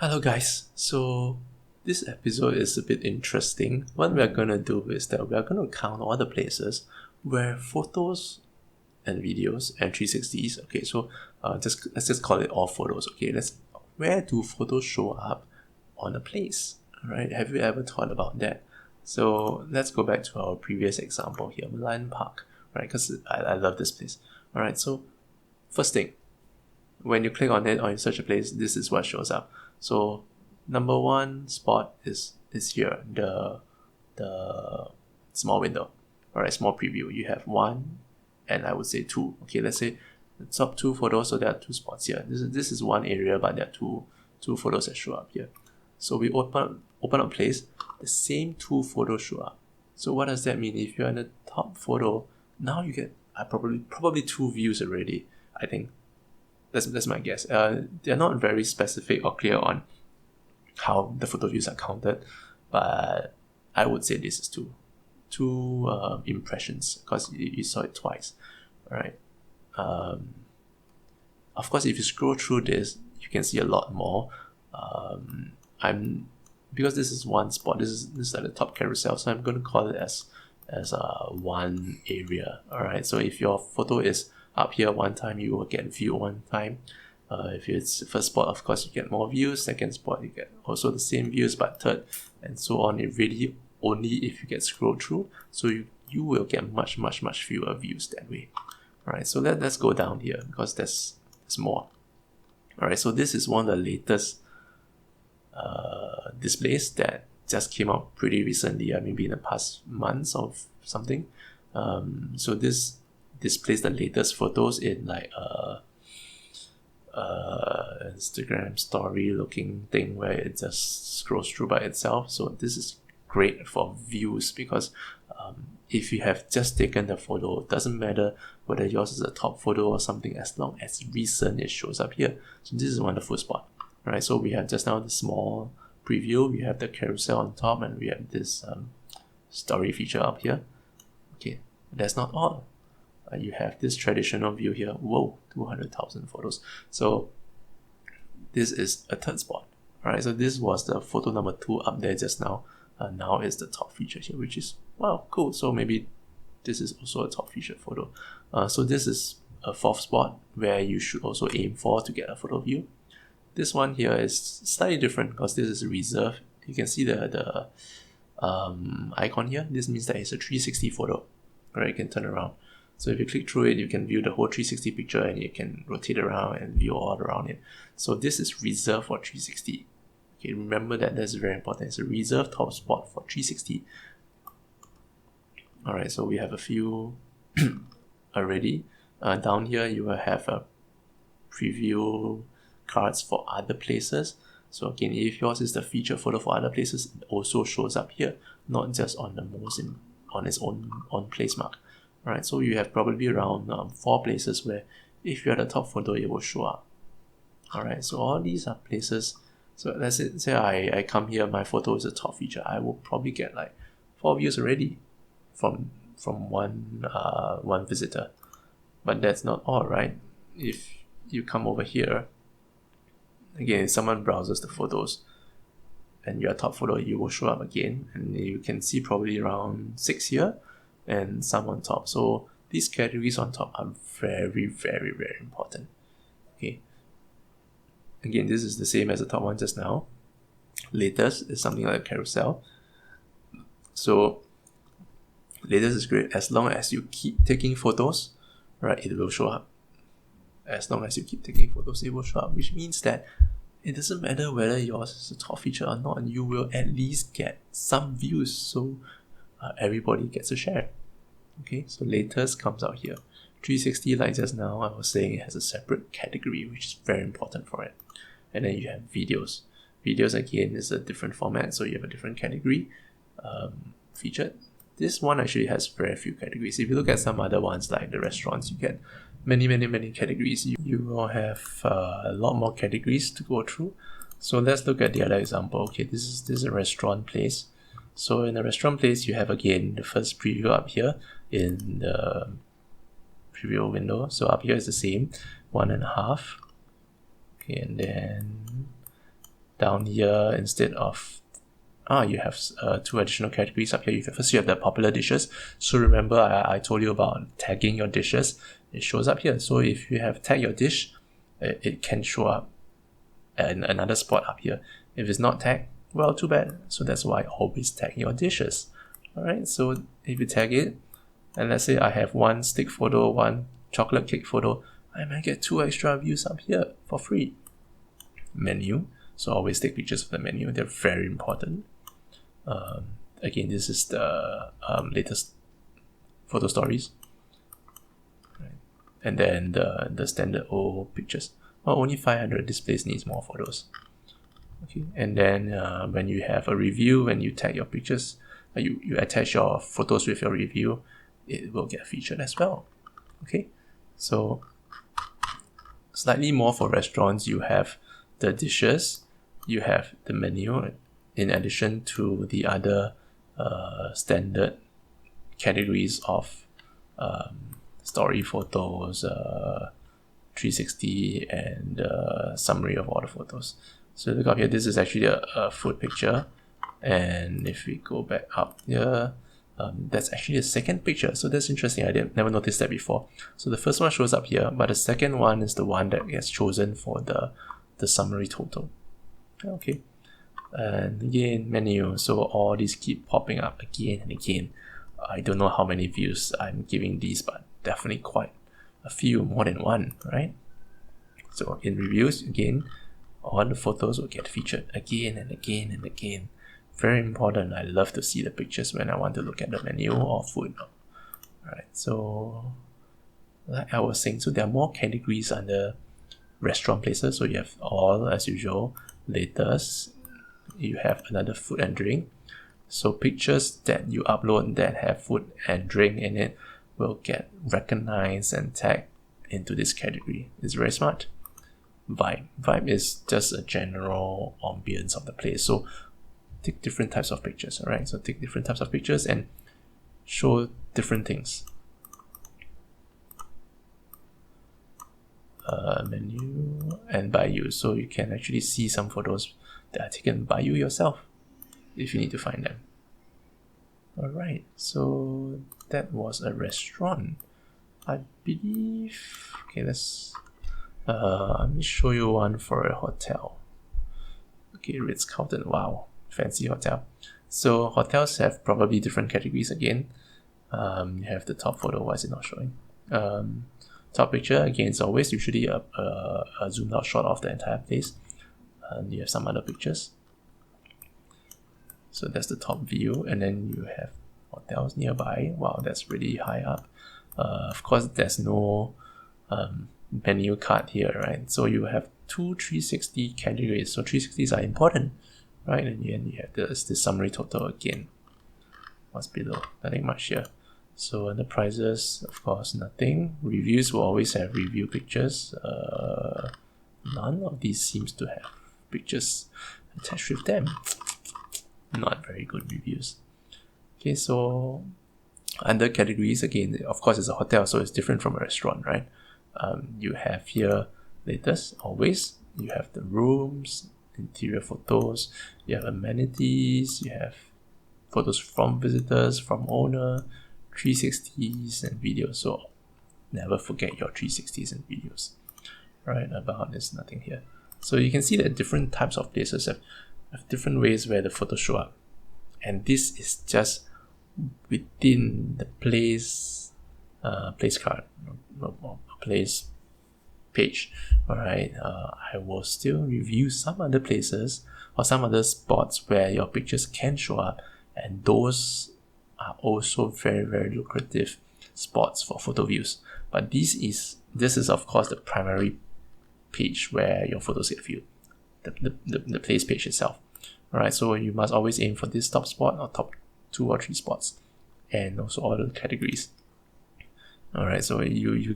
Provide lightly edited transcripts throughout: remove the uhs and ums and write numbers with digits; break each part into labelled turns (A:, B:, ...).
A: Hello guys, so this episode is a bit interesting. What we're gonna do is that we're gonna count all the places where photos and videos and 360s, okay, so let's just call it all photos, okay, where do photos show up on a place, alright? Have you ever thought about that? So let's go back to our previous example here, Milan Park, right, because I love this place. Alright, so first thing, when you click on it or you search a place, this is what shows up. So number one spot is here, the small window. Alright, small preview. You have one and I would say two. Okay, let's say the top two photos, so there are two spots here. This is one area, but there are two photos that show up here. So we open up place, the same two photos show up. So what does that mean? If you're in the top photo, now you get probably two views already, I think. That's my guess. They're not very specific or clear on how the photo views are counted, but I would say this is two impressions because you saw it twice, right? Of course, if you scroll through this, you can see a lot more. Because this is one spot. This is like the top carousel, so I'm going to call it as one area. All right. So if your photo is up here one time, you will get view one time. If it's the first spot, of course, you get more views. Second spot, you get also the same views, but third, and so on. It really only if you get scrolled through. So you will get much fewer views that way. All right. So let's go down here because there's more. All right. So this is one of the latest displays that just came out pretty recently, maybe in the past months or something. So this displays the latest photos in like Instagram story looking thing where it just scrolls through by itself. So this is great for views because if you have just taken the photo, it doesn't matter whether yours is a top photo or something, as long as recent it shows up here. So this is a wonderful spot. Right, so we have just now the small preview, we have the carousel on top, and we have this story feature up here. Okay, that's not all. You have this traditional view here. Whoa, 200,000 photos. So this is a third spot. Alright, so this was the photo number 2 up there just now. Now is the top feature here, which is, wow, cool. So maybe this is also a top featured photo. So this is a fourth spot where you should also aim for to get a photo view. This one here is slightly different because this is reserved. You can see the icon here. This means that it's a 360 photo. Right, you can turn around. So if you click through it, you can view the whole 360 picture and you can rotate around and view all around it. So this is reserved for 360. Okay, remember that's very important. It's a reserved top spot for 360. Alright, so we have a few already. Down here, you will have a preview cards for other places. So again, if yours is the feature photo for other places, it also shows up here, not just on the on its own place mark. Alright, so you have probably around 4 places where if you're the top photo, it will show up. Alright, so all these are places. So let's say I come here, my photo is a top feature. I will probably get like 4 views already from one visitor. But that's not all, right? If you come over here, again, if someone browses the photos and your top photo, you will show up again, and you can see probably around 6 here and some on top. So these categories on top are very important. Okay. Again, this is the same as the top one just now. Latest is something like a carousel. So latest is great as long as you keep taking photos, right? It will show up. As long as you keep taking photos, it will show up, which means that it doesn't matter whether yours is a top feature or not, you will at least get some views, so everybody gets a share. Okay, so latest comes out here. 360, like just now, I was saying, it has a separate category, which is very important for it. And then you have videos. Videos, again, is a different format, so you have a different category featured. This one actually has very few categories. If you look at some other ones, like the restaurants, you get many categories. You will have a lot more categories to go through. So let's look at the other example. Okay, this is a restaurant place. So in the restaurant place, you have again the first preview up here in the preview window. So up here is the same, 1.5. Okay, and then down here, instead of you have two additional categories up here. First, you have the popular dishes. So remember, I told you about tagging your dishes. It shows up here. So if you have tagged your dish, it can show up in another spot up here. If it's not tagged, well, too bad. So that's why always tag your dishes. Alright, so if you tag it, and let's say I have one stick photo, one chocolate cake photo, I might get 2 extra views up here for free. Menu. So always take pictures of the menu. They're very important. Again, this is the latest photo stories, right. And then the standard old pictures. Well, only 500. This place needs more photos. Okay, and then when you have a review, when you tag your pictures, you attach your photos with your review, it will get featured as well. Okay, so slightly more for restaurants. You have the dishes, you have the menu, in addition to the other standard categories of story photos, 360, and summary of all the photos. So look up here, this is actually a food picture, and if we go back up here, that's actually a second picture. So that's interesting. I never noticed that before. So the first one shows up here, but the second one is the one that gets chosen for the summary total. Okay, and again, menu. So all these keep popping up again and again. I don't know how many views I'm giving these, but definitely quite a few, more than one, right? So in reviews, again, all the photos will get featured again and again and again. Very important. I love to see the pictures when I want to look at the menu or food. Alright, so like I was saying, so there are more categories under restaurant places. So you have all, as usual, latest. You have another food and drink. So pictures that you upload that have food and drink in it will get recognized and tagged into this category. It's very smart. Vibe. Vibe is just a general ambience of the place. So take different types of pictures, alright? So take different types of pictures and show different things. Menu and by you. So you can actually see some photos that are taken by you yourself if you need to find them. Alright, so that was a restaurant. I believe... Okay, let me show you one for a hotel. Okay, Ritz-Carlton. Wow, fancy hotel. So hotels have probably different categories again. You have the top photo. Why is it not showing? Top picture, again, it's always usually a zoomed out shot of the entire place. You have some other pictures. So that's the top view, and then you have hotels nearby. Wow, that's really high up. Of course, there's no menu card here, right? So you have two 360 categories. So 360s are important, right? And then you have this summary total again. What's below? Nothing much here. So the prices, of course, nothing. Reviews will always have review pictures. None of these seems to have pictures attached with them. Not very good reviews. Okay, so under categories, again, of course, it's a hotel, so it's different from a restaurant, right? You have here latest, always. You have the rooms, interior photos, you have amenities, you have photos from visitors, from owner, 360s and videos. So never forget your 360s and videos. Right, about there's nothing here. So you can see that different types of places have different ways where the photos show up. And this is just within the place card, place page. Alright, I will still review some other places or some other spots where your pictures can show up, and those are also very, very lucrative spots for photo views. But this is of course the primary page where your photos get viewed, the place page itself. Alright, so you must always aim for this top spot or top 2 or 3 spots, and also all the categories. Alright, so you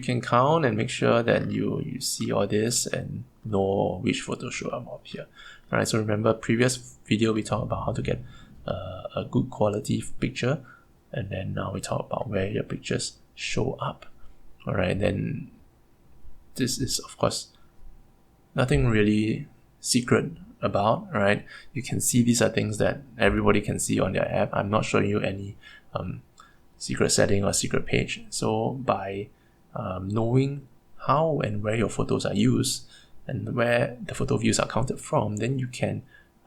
A: can count and make sure that you see all this and know which photos show up here. Alright, so remember previous video we talked about how to get a good quality picture, and then now we talk about where your pictures show up. Alright, then this is of course nothing really secret about, right? You can see these are things that everybody can see on their app. I'm not showing you any secret setting or secret page. So by knowing how and where your photos are used and where the photo views are counted from, then you can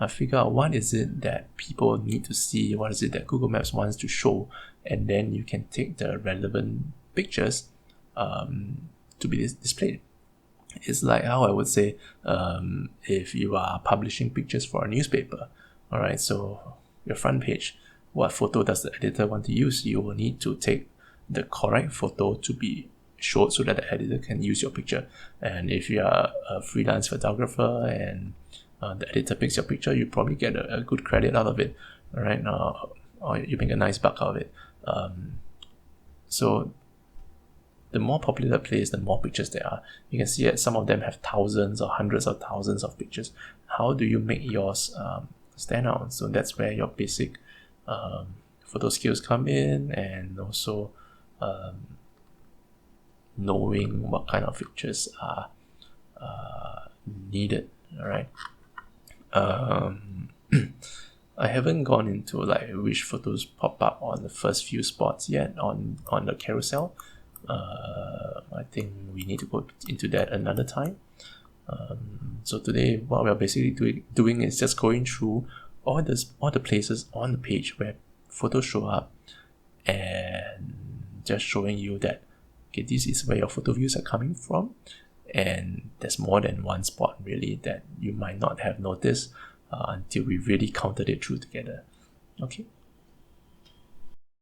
A: figure out what is it that people need to see, what is it that Google Maps wants to show, and then you can take the relevant pictures to be displayed. It's like how I would say if you are publishing pictures for a newspaper, all right, so your front page, what photo does the editor want to use? You will need to take the correct photo to be showed so that the editor can use your picture. And if you are a freelance photographer and the editor picks your picture, you probably get a good credit out of it, all right? Or you make a nice buck out of it. So the more popular the place, the more pictures there are. You can see that some of them have thousands or hundreds of thousands of pictures. How do you make yours stand out? So that's where your basic photo skills come in, and also knowing what kind of pictures are needed. All right. I haven't gone into like which photos pop up on the first few spots yet on the carousel. I think we need to go into that another time. So today, what we're basically doing is just going through all the places on the page where photos show up, and just showing you that, okay, this is where your photo views are coming from, and there's more than one spot really that you might not have noticed until we really counted it through together. Okay,